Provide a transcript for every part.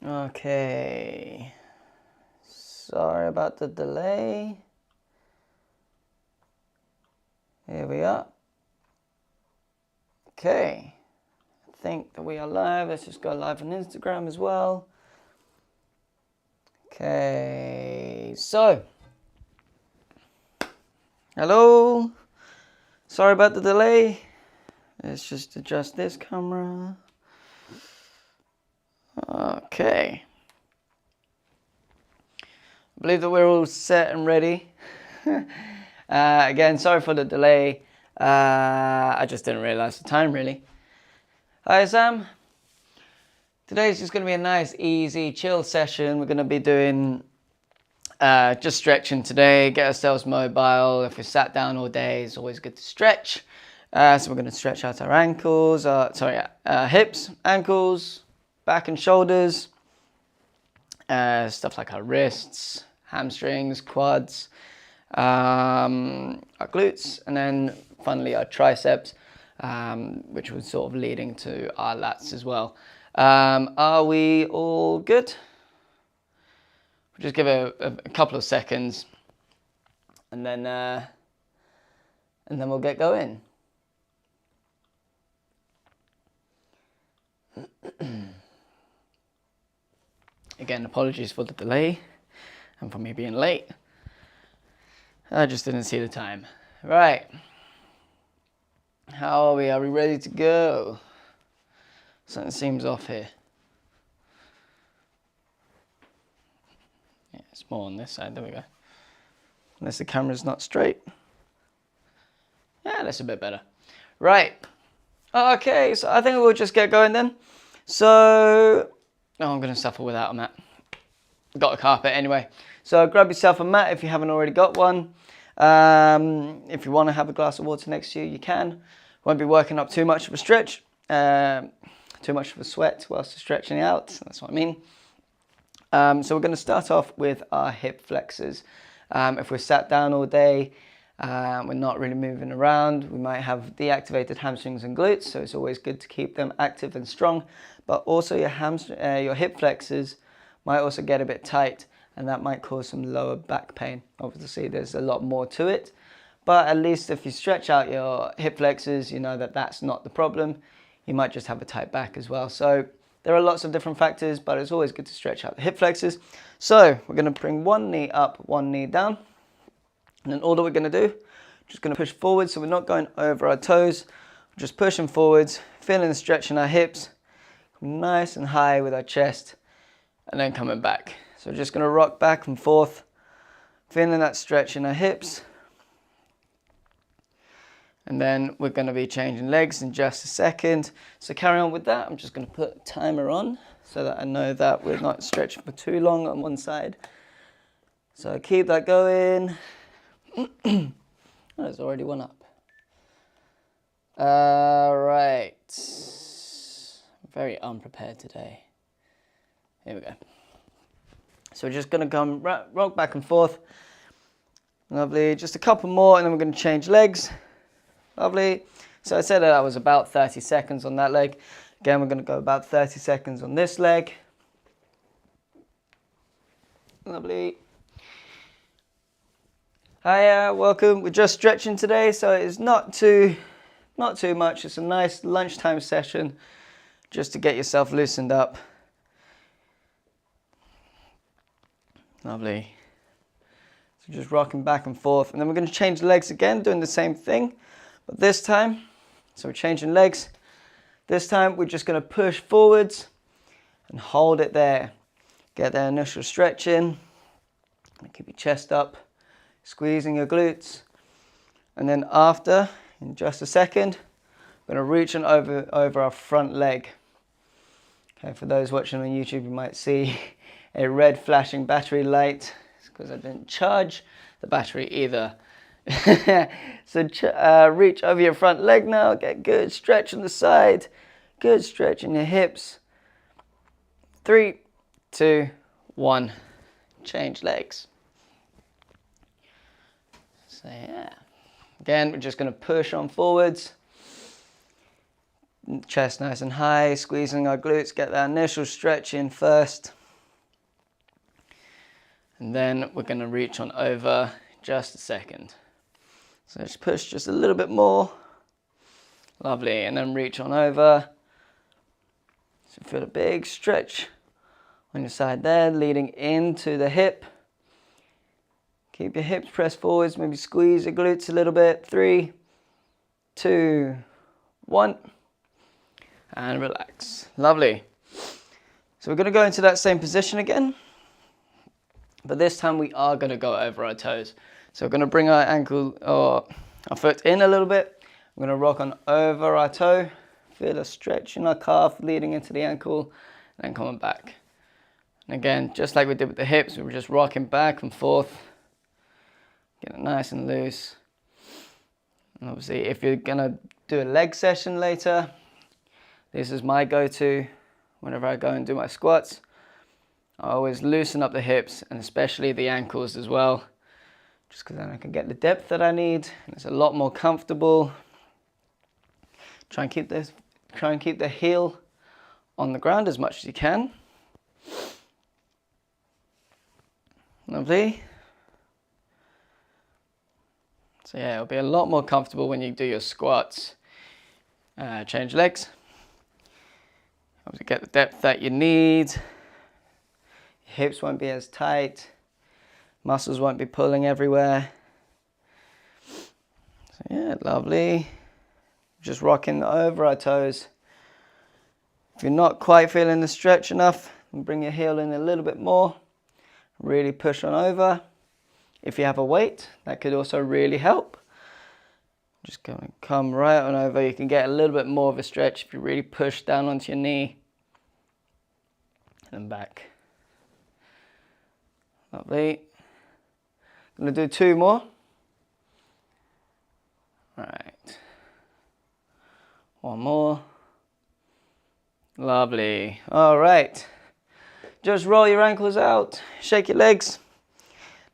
Okay, sorry about the delay. Here we are. Okay, I think that we are live. Let's just go live on Instagram as well. Okay, so hello. Sorry about the delay. Let's just adjust this camera. Okay. I believe that we're all set and ready. Again, sorry for the delay. I just didn't realize the time really. Hi Sam. Today's just going to be a nice, easy, chill session. We're going to be doing just stretching today, get ourselves mobile. If we sat down all day, it's always good to stretch. So we're going to stretch out our ankles, hips, ankles, back and shoulders, stuff like our wrists, hamstrings, quads, our glutes, and then finally our triceps, which was sort of leading to our lats as well. Are we all good? We'll just give it a couple of seconds and then we'll get going. Again, apologies for the delay and for me being late. I just didn't see the time. Right. How are we? Are we ready to go? Something seems off here. Yeah, it's more on this side. There we go. Unless the camera's not straight. Yeah, that's a bit better. Right. Okay, so I think we'll just get going then. So, I'm going to suffer without a mat. Got a carpet anyway. So grab yourself a mat if you haven't already got one. If you want to have a glass of water next to you, you can. Won't be working up too much of a stretch, too much of a sweat whilst stretching out. That's what I mean. So we're going to start off with our hip flexors. If we're sat down all day, we're not really moving around, we might have deactivated hamstrings and glutes, so it's always good to keep them active and strong. But also your hip flexors might also get a bit tight, and that might cause some lower back pain. Obviously, there's a lot more to it, but at least if you stretch out your hip flexors, you know that that's not the problem. You might just have a tight back as well. So there are lots of different factors, but it's always good to stretch out the hip flexors. So we're going to bring one knee up, one knee down. And then all that we're going to do, just going to push forward, so we're not going over our toes. We're just pushing forwards, feeling the stretch in our hips, nice and high with our chest, and then coming back. So we're just going to rock back and forth, feeling that stretch in our hips. And then we're going to be changing legs in just a second. So carry on with that. I'm just going to put a timer on so that I know that we're not stretching for too long on one side. So keep that going. Oh, there's already one up. Right. Very unprepared today. Here we go. So we're just going to come rock back and forth. Lovely. Just a couple more and then we're going to change legs. Lovely. So I said that was about 30 seconds on that leg. Again, we're going to go about 30 seconds on this leg. Lovely. Hiya, welcome. We're just stretching today, so it's not too much. It's a nice lunchtime session just to get yourself loosened up. Lovely. So just rocking back and forth, and then we're going to change the legs again, doing the same thing. But this time, so we're changing legs. This time, we're just going to push forwards and hold it there. Get that initial stretch in. Keep your chest up, squeezing your glutes. And then after, in just a second, we're going to reach on over our front leg. Okay, for those watching on YouTube, you might see a red flashing battery light. It's because I didn't charge the battery either. So reach over your front leg now, get good stretch on the side, good stretch in your hips. 3, 2, 1, change legs. So yeah, again, we're just going to push on forwards, chest nice and high, squeezing our glutes, get that initial stretch in first. And then we're going to reach on over just a second. So just push just a little bit more. Lovely, and then reach on over. So feel a big stretch on your side there, leading into the hip. Keep your hips pressed forwards, maybe squeeze your glutes a little bit. 3, 2, 1. And relax. Lovely. So we're going to go into that same position again. But this time we are going to go over our toes. So we're going to bring our ankle or our foot in a little bit. We're going to rock on over our toe. Feel a stretch in our calf leading into the ankle. And then coming back. And again, just like we did with the hips, we were just rocking back and forth. Get it nice and loose. And obviously, if you're going to do a leg session later, this is my go-to whenever I go and do my squats. I always loosen up the hips and especially the ankles as well, just because then I can get the depth that I need and it's a lot more comfortable. Try and keep the heel on the ground as much as you can. Lovely. So yeah, it'll be a lot more comfortable when you do your squats. Change legs. Obviously get the depth that you need. Hips won't be as tight. Muscles won't be pulling everywhere. So yeah, lovely. Just rocking over our toes. If you're not quite feeling the stretch enough, bring your heel in a little bit more. Really push on over. If you have a weight, that could also really help. Just gonna come right on over. You can get a little bit more of a stretch if you really push down onto your knee. And back. Lovely. Gonna do 2 more. Right. 1 more. Lovely. All right. Just roll your ankles out, shake your legs.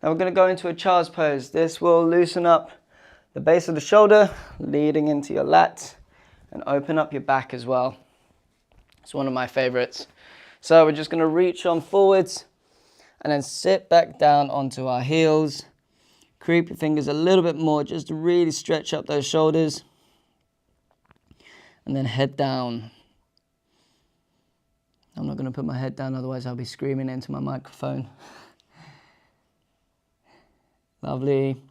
Now we're going to go into a child's pose. This will loosen up the base of the shoulder, leading into your lats, and open up your back as well. It's one of my favorites. So we're just going to reach on forwards and then sit back down onto our heels. Creep your fingers a little bit more just to really stretch up those shoulders. And then head down. I'm not going to put my head down, otherwise I'll be screaming into my microphone. Lovely.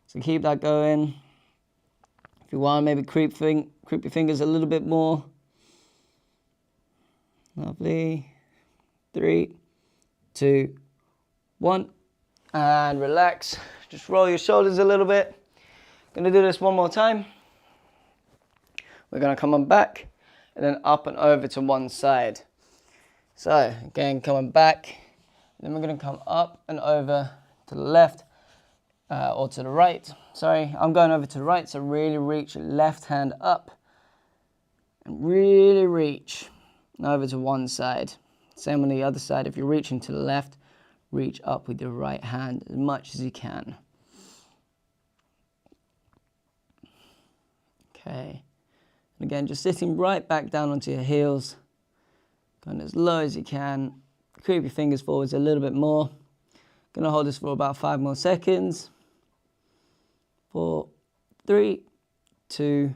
So keep that going. If you want, maybe creep your fingers a little bit more. Lovely. 3, 2, 1. And relax. Just roll your shoulders a little bit. Gonna do this one more time. We're gonna come on back and then up and over to one side. So again, coming back, then we're gonna come up and over to the left or to the right. Sorry, I'm going over to the right, so really reach your left hand up and really reach over to one side. Same on the other side. If you're reaching to the left, reach up with your right hand as much as you can. Okay. And again, just sitting right back down onto your heels. Going as low as you can. Creep your fingers forwards a little bit more. Gonna hold this for about 5 more seconds. 4, 3, 2,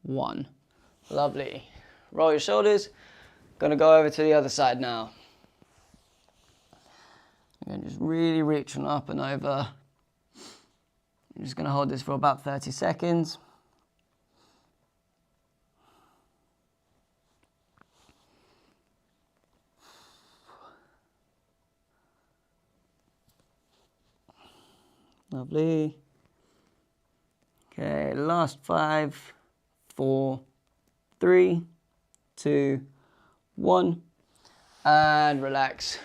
1. Lovely. Roll your shoulders. Gonna go over to the other side now. Again, just really reaching up and over. I'm just gonna hold this for about 30 seconds. Lovely. Okay, last 5, 4, 3, 2, 1. And relax.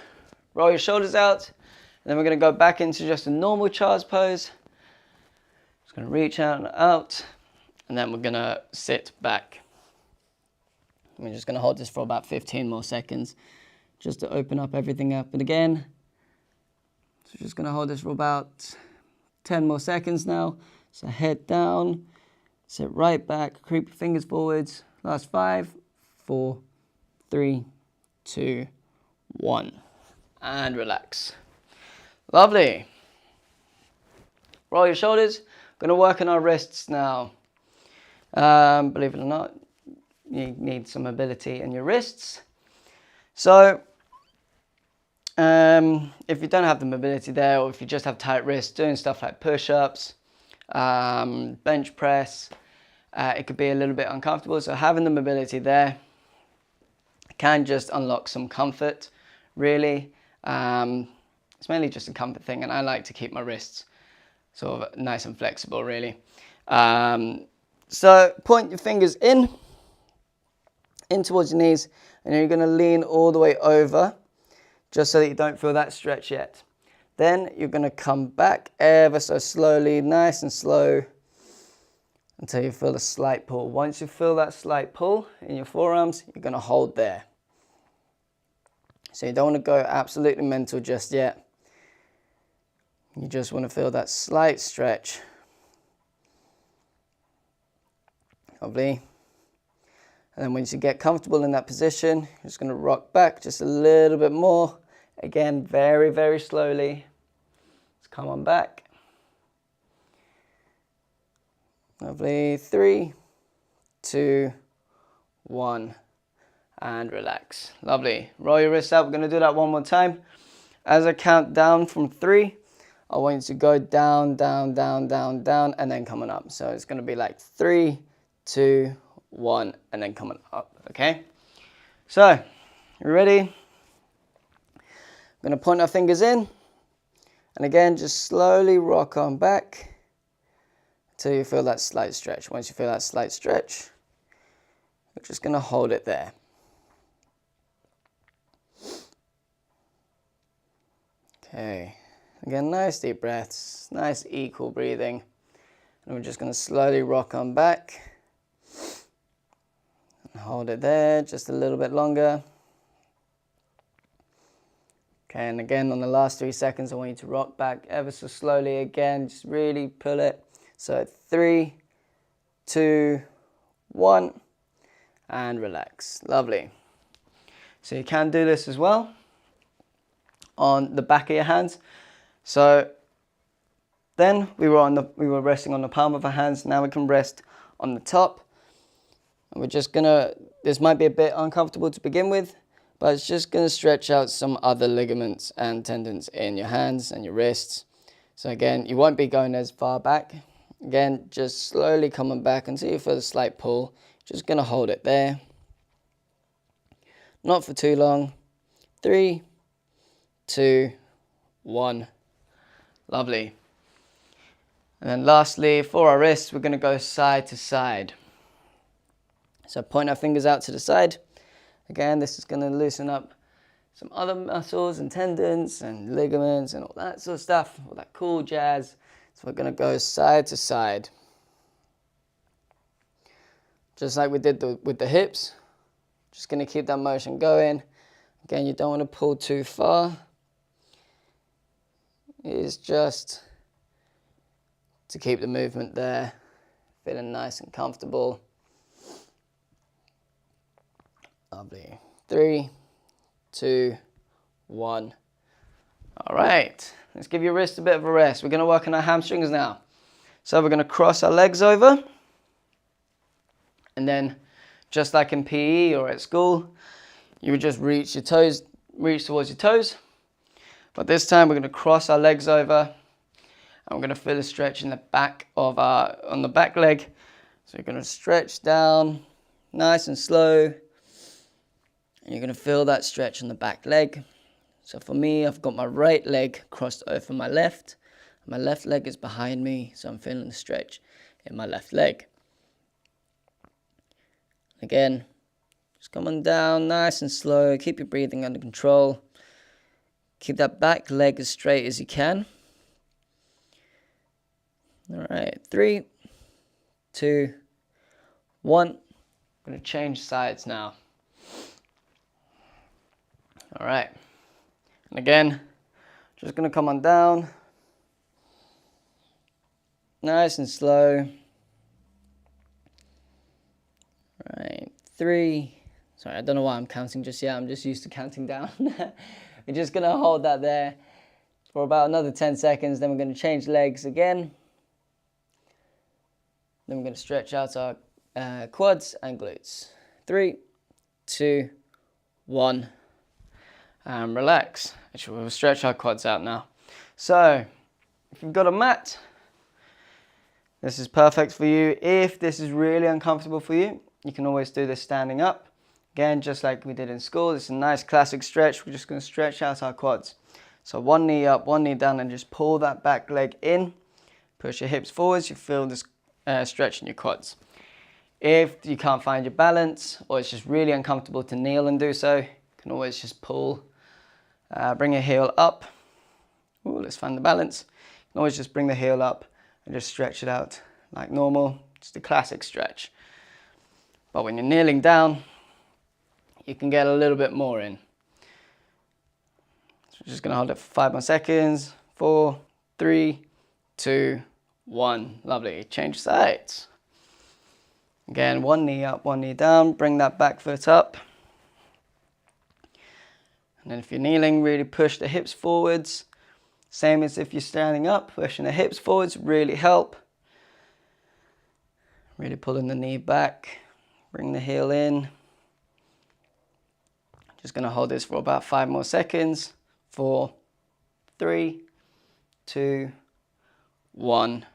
Roll your shoulders out. And then we're going to go back into just a normal child's pose. Just going to reach out and out. And then we're going to sit back. We're just going to hold this for about 15 more seconds. Just to open up everything up. And again, so just going to hold this for about 10 more seconds now. So head down, Sit right back, creep your fingers forwards. Last 5, 4, 3, 2, 1. And relax. Lovely. Roll your shoulders. Going to work on our wrists now. Believe it or not, you need some mobility in your wrists. So, if you don't have the mobility there, or if you just have tight wrists, doing stuff like push-ups, bench press, it could be a little bit uncomfortable. So having the mobility there can just unlock some comfort, really. It's mainly just a comfort thing, and I like to keep my wrists sort of nice and flexible, really. So point your fingers in towards your knees, and you're going to lean all the way over, just so that you don't feel that stretch yet. Then you're going to come back ever so slowly, nice and slow, until you feel a slight pull. Once you feel that slight pull in your forearms, you're going to hold there. So you don't want to go absolutely mental just yet. You just want to feel that slight stretch. Lovely. And then once you get comfortable in that position, you're just going to rock back just a little bit more. Again, very, very slowly. Let's come on back. Lovely. 3, 2, 1. And relax. Lovely. Roll your wrists up. We're going to do that one more time. As I count down from 3, I want you to go down, down, down, down, down, and then coming up. So it's going to be like 3, 2, 1, and then coming up. Okay? So, you ready? I'm going to point our fingers in. And again, just slowly rock on back until you feel that slight stretch. Once you feel that slight stretch, you're just going to hold it there. Okay, again, nice deep breaths, nice equal breathing. And we're just going to slowly rock on back. And hold it there just a little bit longer. Okay, and again, on the last 3 seconds, I want you to rock back ever so slowly again. Just really pull it. So 3, 2, 1, and relax. Lovely. So you can do this as well on the back of your hands. So then we were resting on the palm of our hands. Now we can rest on the top. And we're just gonna, this might be a bit uncomfortable to begin with, but it's just gonna stretch out some other ligaments and tendons in your hands and your wrists. So again, you won't be going as far back. Again, just slowly coming back until you feel a slight pull. Just gonna hold it there. Not for too long. 3, 2, 1. Lovely. And then lastly, for our wrists, we're going to go side to side. So point our fingers out to the side. Again, this is going to loosen up some other muscles and tendons and ligaments and all that sort of stuff, all that cool jazz. So we're going to go side to side. Just like we did with the hips. Just going to keep that motion going. Again, you don't want to pull too far. It is just to keep the movement there, feeling nice and comfortable. Lovely. 3, 2, 1. All right, let's give your wrist a bit of a rest. We're going to work on our hamstrings now. So we're going to cross our legs over. And then, just like in PE or at school, you would just reach towards your toes. But this time we're going to cross our legs over, and we're going to feel a stretch in the back of on the back leg. So you're going to stretch down, nice and slow, and you're going to feel that stretch on the back leg. So for me, I've got my right leg crossed over my left. My left leg is behind me, so I'm feeling the stretch in my left leg. Again, just coming down nice and slow. Keep your breathing under control. Keep that back leg as straight as you can. All right, 3, 2, 1. I'm going to change sides now. All right. And again, just going to come on down. Nice and slow. 3. Sorry, I don't know why I'm counting just yet. I'm just used to counting down. We're just going to hold that there for about another 10 seconds. Then we're going to change legs again. Then we're going to stretch out our quads and glutes. 3, 2, 1. And relax. Actually, we'll stretch our quads out now. So, if you've got a mat, this is perfect for you. If this is really uncomfortable for you, you can always do this standing up. Again, just like we did in school, it's a nice classic stretch. We're just going to stretch out our quads. So one knee up, one knee down, and just pull that back leg in. Push your hips forwards, you feel this stretch in your quads. If you can't find your balance, or it's just really uncomfortable to kneel and do so, you can always just pull, bring your heel up. Ooh, let's find the balance. You can always just bring the heel up and just stretch it out like normal. It's the classic stretch. But when you're kneeling down, you can get a little bit more in. So we're just going to hold it for 5 more seconds. 4, 3, 2, 1. Lovely. Change sides. Again, one knee up, one knee down. Bring that back foot up. And then if you're kneeling, really push the hips forwards. Same as if you're standing up, pushing the hips forwards really help. Really pulling the knee back. Bring the heel in. Just going to hold this for about 5 more seconds. 4, 3, 2, 1.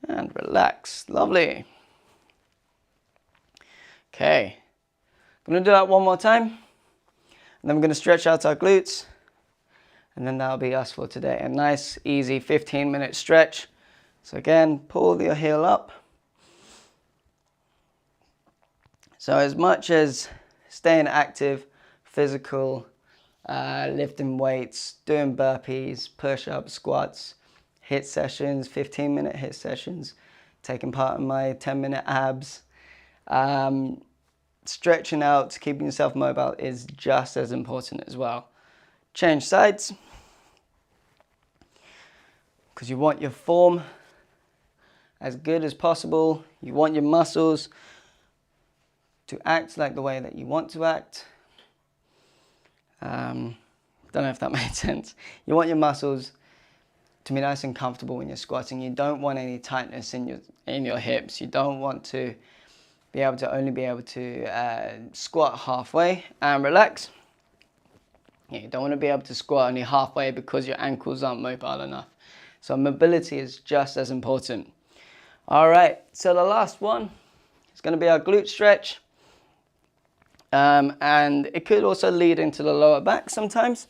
And relax. Lovely. Okay. I'm going to do that one more time. And then we're going to stretch out our glutes. And then that'll be us for today. A nice, easy 15-minute stretch. So again, pull your heel up. So as much as staying active, physical, lifting weights, doing burpees, push-ups, squats, HIIT sessions, 15-minute HIIT sessions, taking part in my 10-minute abs, stretching out, keeping yourself mobile is just as important as well. Change sides, because you want your form as good as possible. You want your muscles to act like the way that you want to act. Don't know if that made sense. You want your muscles to be nice and comfortable when you're squatting. You don't want any tightness in your hips. You don't want to only be able to squat halfway and relax. You don't want to be able to squat only halfway because your ankles aren't mobile enough. So mobility is just as important. All right, so the last one is going to be our glute stretch. And it could also lead into the lower back sometimes,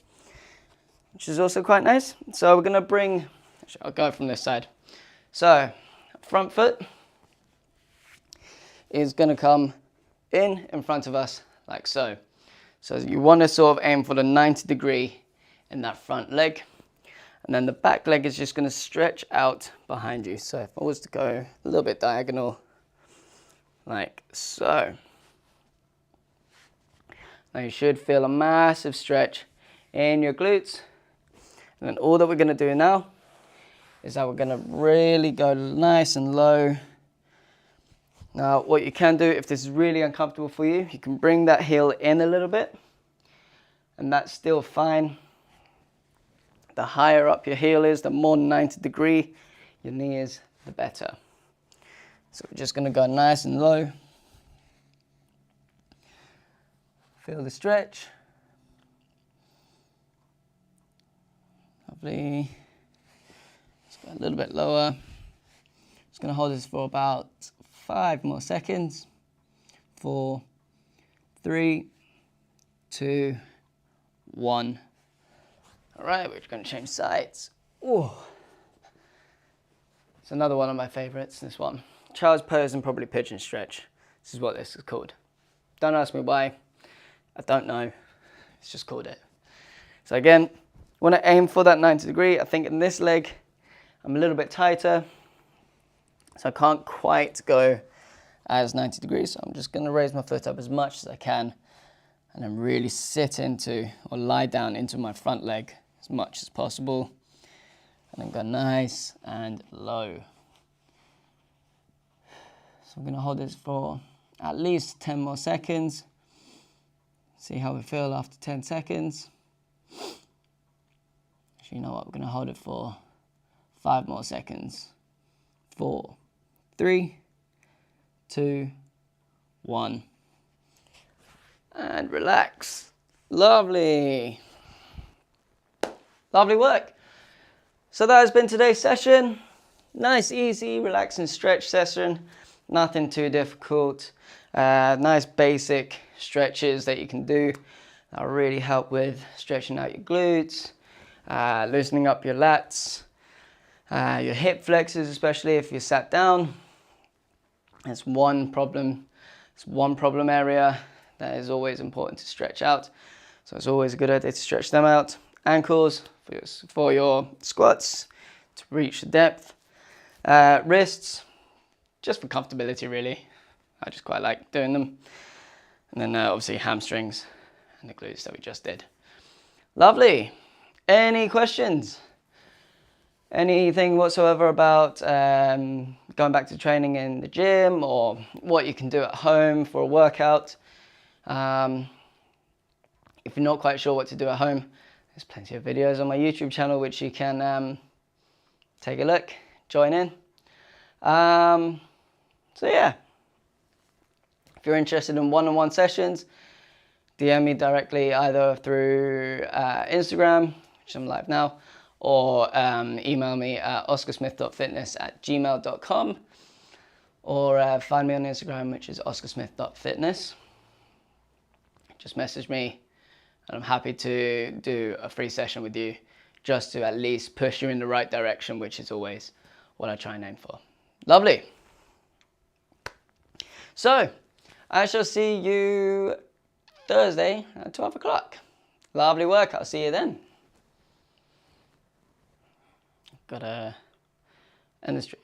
which is also quite nice. So we're going to bring, I'll go from this side. So front foot is going to come in front of us like so. So you want to sort of aim for the 90 degree in that front leg. And then the back leg is just going to stretch out behind you. So if I was to go a little bit diagonal, like so. Now you should feel a massive stretch in your glutes. And then all that we're going to do now is that we're going to really go nice and low. Now what you can do, if this is really uncomfortable for you, you can bring that heel in a little bit. And that's still fine. The higher up your heel is, the more 90 degree your knee is, the better. So we're just going to go nice and low. Feel the stretch. Lovely. Let's go a little bit lower. Just going to hold this for about 5 more seconds. 4, 3, 2, 1. All right, we're going to change sides. Ooh. It's another one of my favorites, this one. Child's pose and probably pigeon stretch. This is what this is called. Don't ask me why. I don't know. It's just called it. So again, you want to aim for that 90 degree. I think in this leg, I'm a little bit tighter. So I can't quite go as 90 degrees. So I'm just going to raise my foot up as much as I can. And then really sit into or lie down into my front leg as much as possible. And then go nice and low. So I'm going to hold this for at least 10 more seconds. See how we feel after 10 seconds. Actually, you know what? We're going to hold it for 5 more seconds. 4, 3, 2, 1. And relax. Lovely. Lovely work. So that has been today's session. Nice, easy, relaxing stretch session. Nothing too difficult. Nice basic stretches that you can do. That'll really help with stretching out your glutes, loosening up your lats, your hip flexors, especially if you're sat down. That's one problem. It's one problem area that is always important to stretch out. So it's always a good idea to stretch them out. Ankles for your squats to reach the depth. Wrists, just for comfortability really. I just quite like doing them. And then obviously hamstrings and the glutes that we just did. Lovely. Any questions? Anything whatsoever about going back to training in the gym or what you can do at home for a workout? If you're not quite sure what to do at home, there's plenty of videos on my YouTube channel which you can take a look, join in. So yeah, if you're interested in one-on-one sessions, DM me directly either through Instagram, which I'm live now, or email me at oscarsmith.fitness@gmail.com, or find me on Instagram, which is oscarsmith.fitness. Just message me and I'm happy to do a free session with you just to at least push you in the right direction, which is always what I try and aim for. Lovely. So, I shall see you Thursday at 12 o'clock. Lovely work. I'll see you then. Got to end the stream.